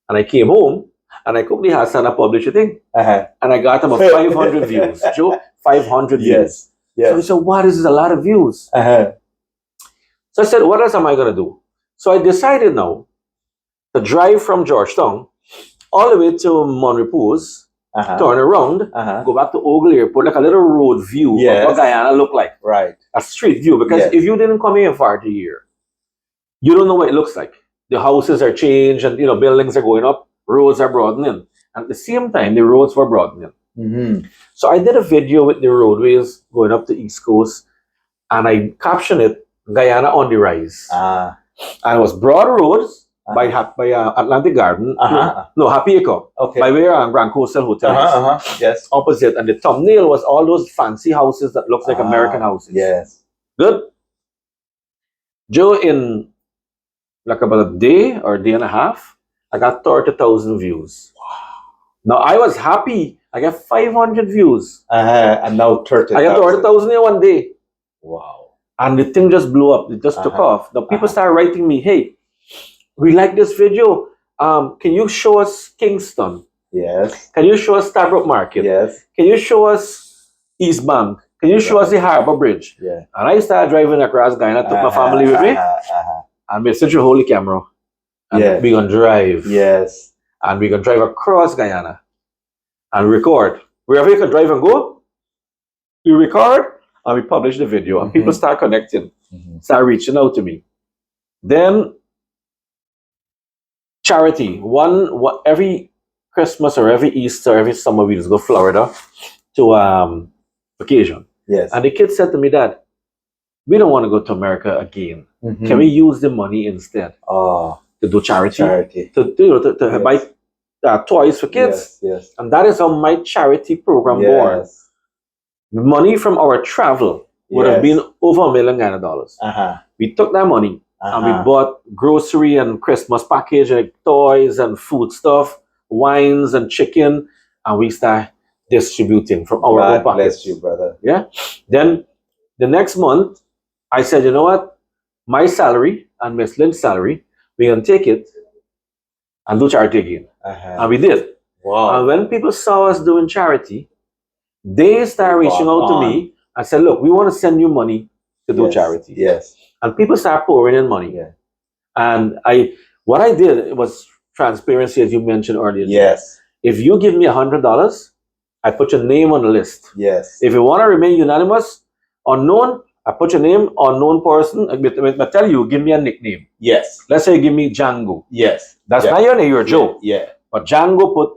and I came home and I cooked the Hassa and I published it in, and I got about 500 views. Joe, 500 views. Yes. So he said, what is this? A lot of views. Uh-huh. So I said, what else am I going to do? So I decided now to drive from Georgetown all the way to Montrepose, turn around, go back to Ogle Airport, like a little road view of what Guyana looked like. Right. A street view. Because if you didn't come here for the year, you don't know what it looks like. The houses are changed and buildings are going up, roads are broadening. And at the same time, the roads were broadening. Mm-hmm. So I did a video with the roadways going up the East Coast, and I captioned it, Guyana on the Rise. And it was broad roads by Atlantic Garden. No, Happy Acre. Okay. By where Grand Coastal Hotel is. Yes. Opposite. And the thumbnail was all those fancy houses that looks like American houses. Yes. Good. Joe, in like about a day or a day and a half, I got 30,000 views. Wow. Now I was happy. I got 500 views. And now 30,000. I got 30,000 in one day. Wow. And the thing just blew up. It just took off. Now people started writing me, hey, we like this video. Can you show us Kingston? Yes. Can you show us Starbrook Market? Yes. Can you show us East Bank? Can you show us the Harbour Bridge? Yeah. And I started driving across Guyana, took my family with me, and we set your holy camera. And we're going to drive. Yes. And we're going to drive across Guyana and record. Wherever you can drive and go, you record and we publish the video. And people start connecting, start reaching out to me. Then charity. Every Christmas or every Easter, every summer, we just go to Florida to vacation. Yes. And the kids said to me, Dad, we don't want to go to America again. Can we use the money instead to do charity? To buy toys for kids. Yes. And that is how my charity program born. The money from our travel would have been over $1 million. We took that money and we bought grocery and Christmas package, like toys and food stuff, wines and chicken, and we start distributing from our own pockets. God bless you, brother. Yeah. Then the next month, I said, you know what? My salary and Miss Lynn's salary, we're going to take it and do charity again. And we did. Wow. And when people saw us doing charity, they started reaching out to me and said, look, we want to send you money to do charity. Yes. And people started pouring in money. Yeah. And what I did was transparency, as you mentioned earlier. Yes. If you give me $100, I put your name on the list. Yes. If you want to remain unanimous, unknown, I put your name, unknown person. I tell you, give me a nickname. Yes. Let's say give me Django. Yes. That's not your name, you're Joe. Yeah. But Django put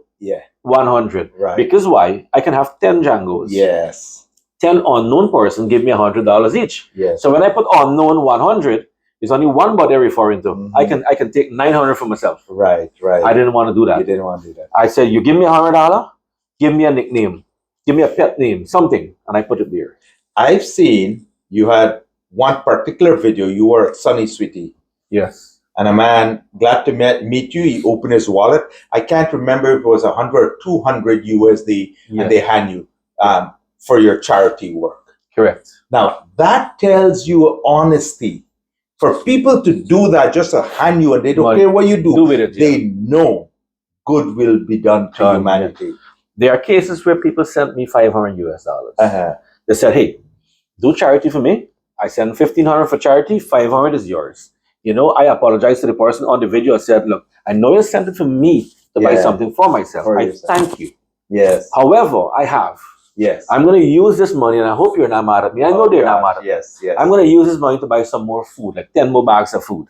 100. Right. Because why? I can have 10 Djangos. Yes. 10 unknown person give me $100 each. Yes. So when I put unknown 100, it's only one body referring to. I can take 900 for myself. Right. I didn't want to do that. You didn't want to do that. I said, you give me $100, give me a nickname, give me a pet name, something, and I put it there. I've seen you had one particular video. You were at Sunny Sweetie. Yes. And a man, glad to meet you. He opened his wallet. I can't remember if it was 100 or 200 USD, and they hand you for your charity work. Correct. Now, that tells you honesty. For people to do that, just to hand you, and they don't care what you do with it, they know good will be done to humanity. There are cases where people sent me $500 US. They said, hey, do charity for me. I send $1,500 for charity, $500 is yours. I apologize to the person on the video. I said, look, I know you sent it for me to buy something for myself. I thank you. Yes. However, I have. Yes. I'm going to use this money, and I hope you're not mad at me. I know they're not mad at me. Yes. I'm going to use this money to buy some more food, like 10 more bags of food,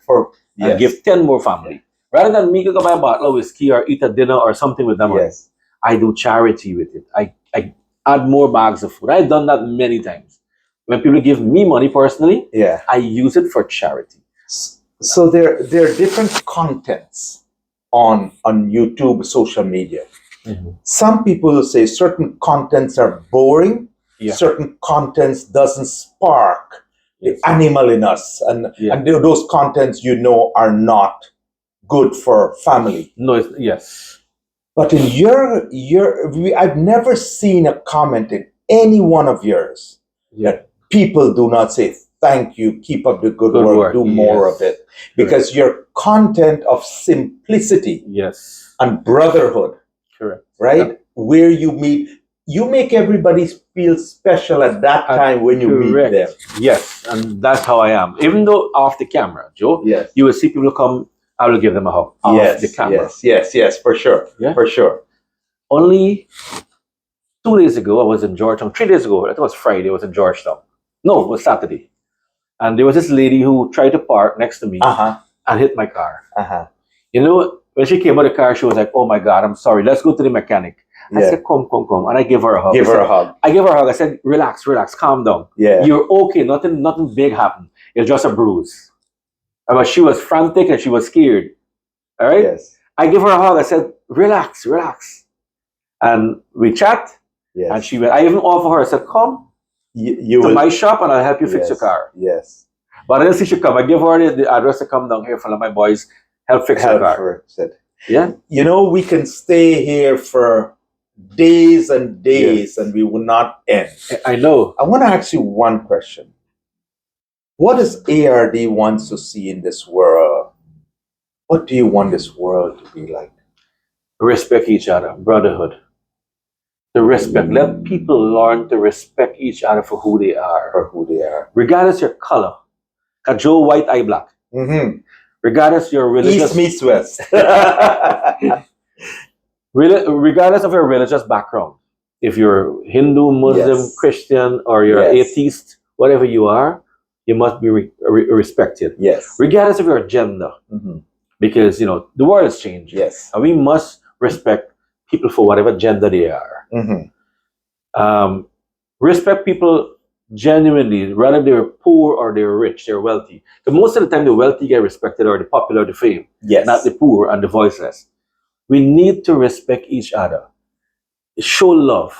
and give 10 more family. Rather than me go buy a bottle of whiskey or eat a dinner or something with them. Yes. I do charity with it. I add more bags of food. I've done that many times. When people give me money personally, I use it for charity. So there are different contents on YouTube, social media. Some people say certain contents are boring, certain contents doesn't spark the animal in us, and those contents are not good for family. No, But in I've never seen a comment in any one of yours that people do not say thank you, keep up the good work, do more of it, because your content of simplicity and brotherhood. Correct. Right? Where you meet you make everybody feel special at that time when you meet Correct. them. Yes, and that's how I am. Even though off the camera, Joe, Yes. you will see people come, I will give them a hug off the camera. Yes, for sure. Yeah. For sure. Only 2 days ago, I was in Georgetown. 3 days ago, I think it was Friday, I was in Georgetown. No, it was Saturday. And there was this lady who tried to park next to me Uh-huh. and hit my car. Uh-huh. You know, when she came out of the car, she was like, "Oh my God, I'm sorry. Let's go to the mechanic." I Yeah. said, "Come. And I give her a hug. Give her a hug. I give her a hug. I said, relax, calm down. Yeah. You're okay. Nothing big happened. It's just a bruise." But she was frantic and she was scared. All right? Yes. I give her a hug. I said, relax. And we chat. Yes. And she went, I even offer her, I said, come you to will, my shop and I'll help you fix yes. your car. Yes. But I didn't see she come. I give her the address to come down here for my boys, help fix her car. Her, said. Yeah. You know, we can stay here for days and days and we will not end. I know. I want to ask you one question. What does ARD wants to see in this world? What do you want this world to be like? Respect each other, brotherhood. The respect. Let people learn to respect each other for who they are. For who they are. Regardless your color. Joe white, I black. Mm-hmm. Regardless your religious. East meets west. Regardless of your religious background. If you're Hindu, Muslim, Yes. Christian, or you're Yes. atheist, whatever you are, you must be respected. Yes. Regardless of your gender. Mm-hmm. Because, the world has changed. Yes. And we must respect people for whatever gender they are. Mm-hmm. Respect people genuinely, whether they're poor or they're rich, they're wealthy. But most of the time, the wealthy get respected or the popular, the fame, Yes. not the poor and the voiceless. We need to respect each other, show love,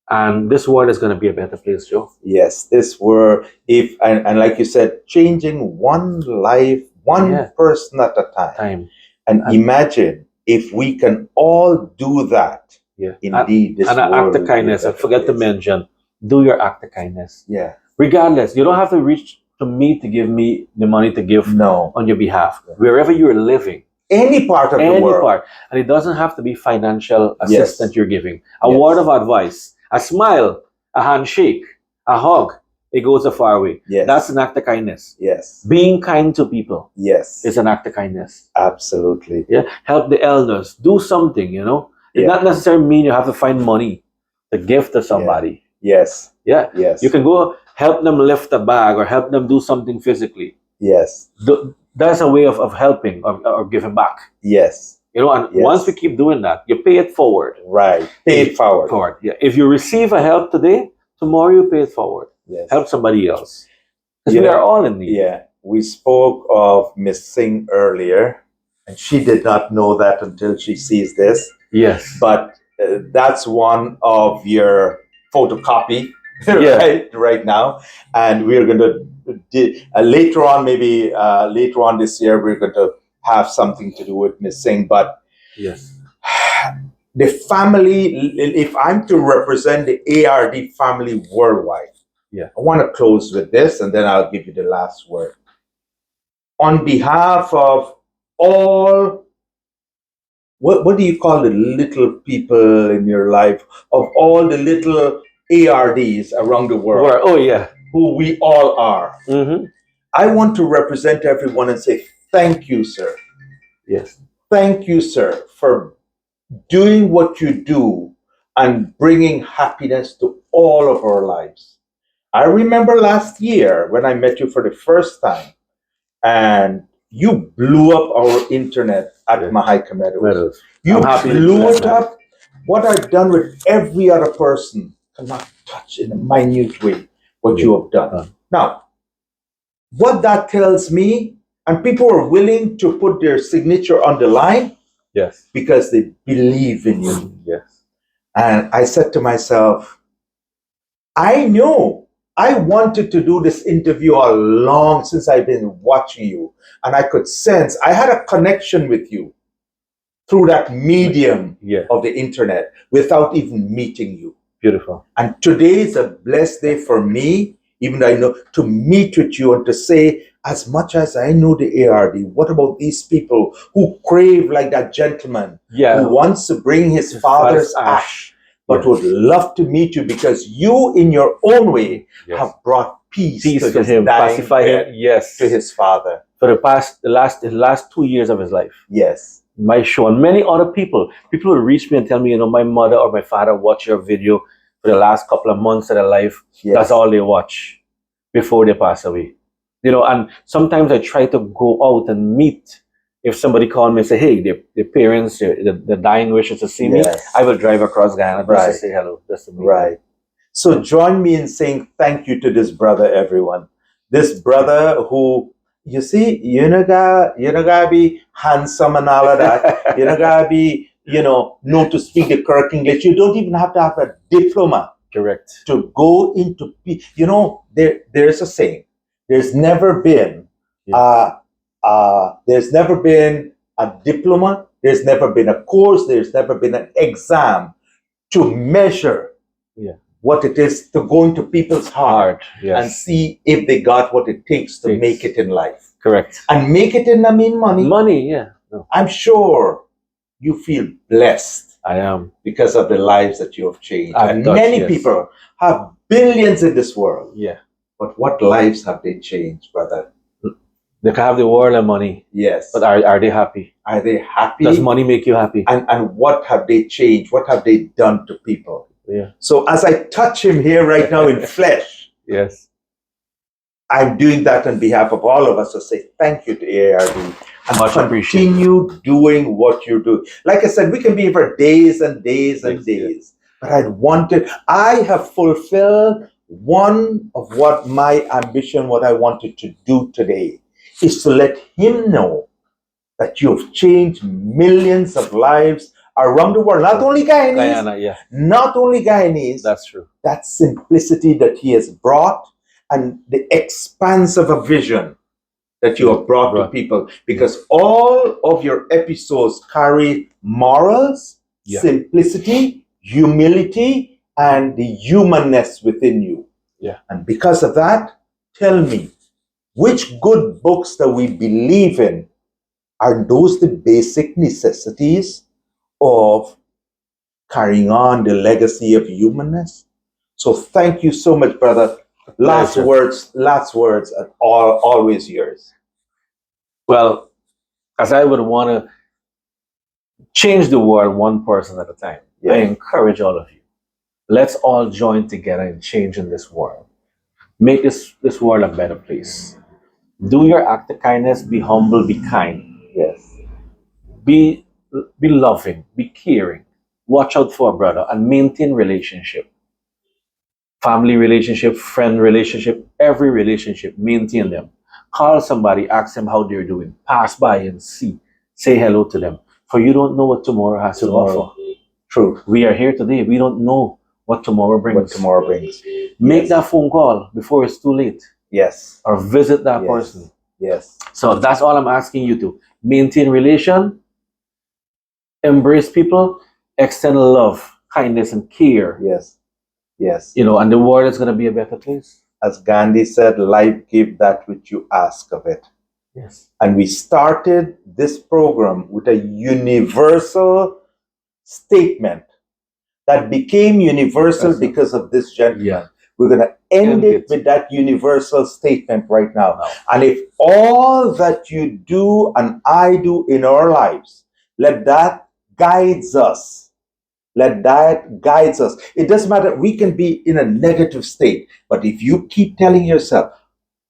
and this world is going to be a better place, Joe. Yes, this were and like you said, changing one life, one person at a time. And imagine if we can all do that. Yeah. Indeed, this and an world act of kindness. And forget to mention, do your act of kindness. Yeah. Regardless, you don't have to reach to me to give me the money to give on your behalf. Wherever you're living. Any part of the world. Any part. And it doesn't have to be financial assistance you're giving. A word of advice, a smile, a handshake, a hug. It goes a far way. Yes. That's an act of kindness. Yes. Being kind to people. Yes. Is an act of kindness. Absolutely. Yeah. Help the elders. Do something, It not necessarily mean you have to find money to give to somebody. Yes. Yeah. Yes. You can go help them lift a bag or help them do something physically. Yes. That's a way of helping or giving back. Yes. And once we keep doing that, you pay it forward. Right. Pay it forward. Yeah. If you receive a help today, tomorrow you pay it forward. Yes. Help somebody else. Because we are all in need. Yeah. We spoke of Miss Singh earlier, and she did not know that until she sees this. Yes. But that's one of your photocopy right now. And we're going to, later on, maybe later on this year, we're going to have something to do with Miss Singh. But yes, the family, if I'm to represent the ARD family worldwide, I want to close with this, and then I'll give you the last word. On behalf of all, what do you call the little people in your life, of all the little ARDs around the world, who we all are, I want to represent everyone and say, thank you, sir. Yes. Thank you, sir, for doing what you do and bringing happiness to all of our lives. I remember last year when I met you for the first time, and you blew up our internet at Mahaika Meadows. You blew it up. What I've done with every other person cannot touch in a minute way what you have done. Now, what that tells me, and people are willing to put their signature on the line, because they believe in you. Yes. And I said to myself, I know I wanted to do this interview all along since I've been watching you. And I could sense, I had a connection with you through that medium of the internet without even meeting you. Beautiful. And today is a blessed day for me, even though I know, to meet with you and to say, as much as I know the ARD, what about these people who crave like that gentleman who wants to bring his father's ash? but would love to meet you because you, in your own way, have brought peace to to his him, dying pacify him. bed, Yes. to his father. For the last 2 years of his life. Yes. My show and many other people will reach me and tell me, my mother or my father watch your video for the last couple of months of their life. Yes. That's all they watch before they pass away. And sometimes I try to go out and meet. If somebody called me and say, hey, their parents, the dying wishes to see me, I will drive across Guyana just to say hello. Just to meet them. So join me in saying thank you to this brother, everyone. This brother who, you see, you don't gotta be handsome and all of that. You don't gotta be, know to speak the correct English. You don't even have to have a diploma. Correct. To go into, there's a saying. There's never been there's never been a diploma, there's never been a course, there's never been an exam to measure what it is to go into people's heart and see if they got what it takes to make it in life. Correct. And make it in, money. Money, yeah. No. I'm sure you feel blessed. I am. Because of the lives that you have changed. And touched, many people have billions in this world. Yeah. But what lives have they changed, brother? They can have the world and money. Yes. But are they happy? Are they happy? Does money make you happy? And what have they changed? What have they done to people? Yeah. So as I touch him here right now in flesh, yes, I'm doing that on behalf of all of us to say thank you to ARD. And much appreciated. Continue doing what you're doing. Like I said, we can be here for days and days and days. But I have fulfilled one of what my ambition, what I wanted to do today, is to let him know that you've changed millions of lives around the world. Not only Guyanese, Guyana, not only Guyanese. That's true. That simplicity that he has brought and the expanse of a vision that you have brought to people. Because all of your episodes carry morals, simplicity, humility, and the humanness within you. Yeah. And because of that, tell me, which good books that we believe in, are those the basic necessities of carrying on the legacy of humanness? So thank you so much, brother. Last words, and always yours. Well, as I would want to change the world one person at a time, I encourage all of you. Let's all join together in changing this world. Make this world a better place. Do your act of kindness, be humble, be kind. Yes. Be loving, be caring. Watch out for a brother and maintain relationship. Family relationship, friend relationship, every relationship, maintain them. Call somebody, ask them how they're doing. Pass by and see. Say hello to them. For you don't know what tomorrow has to offer. True. We are here today. We don't know what tomorrow brings. Make that phone call before it's too late. Yes. Or visit that person. Yes. So that's all I'm asking you to. Maintain relation, embrace people, extend love, kindness, and care. Yes. Yes. And the world is going to be a better place. As Gandhi said, life give that which you ask of it. Yes. And we started this program with a universal statement that became universal because of this gentleman. Yeah. We're going to end it with that universal statement right now. And if all that you do and I do in our lives, let that guides us. Let that guides us. It doesn't matter. We can be in a negative state, but if you keep telling yourself,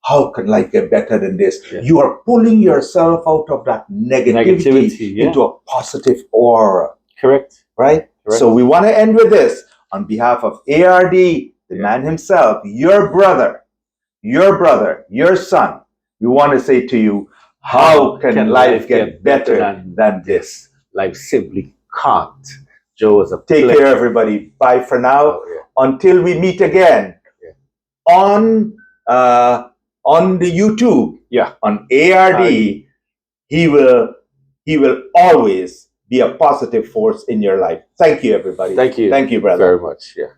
how can life get better than this? Yeah. You are pulling yourself out of that negativity into a positive aura. Correct. Right? Correct. So we want to end with this. On behalf of ARD, the man himself, your brother, your son, we want to say to you, how can life get better than this? Life simply can't. Joe, was a Take care, everybody. Bye for now. Until we meet again on the YouTube, on ARD, he will always be a positive force in your life. Thank you, everybody. Thank you. Thank you, brother. Very much. Yeah.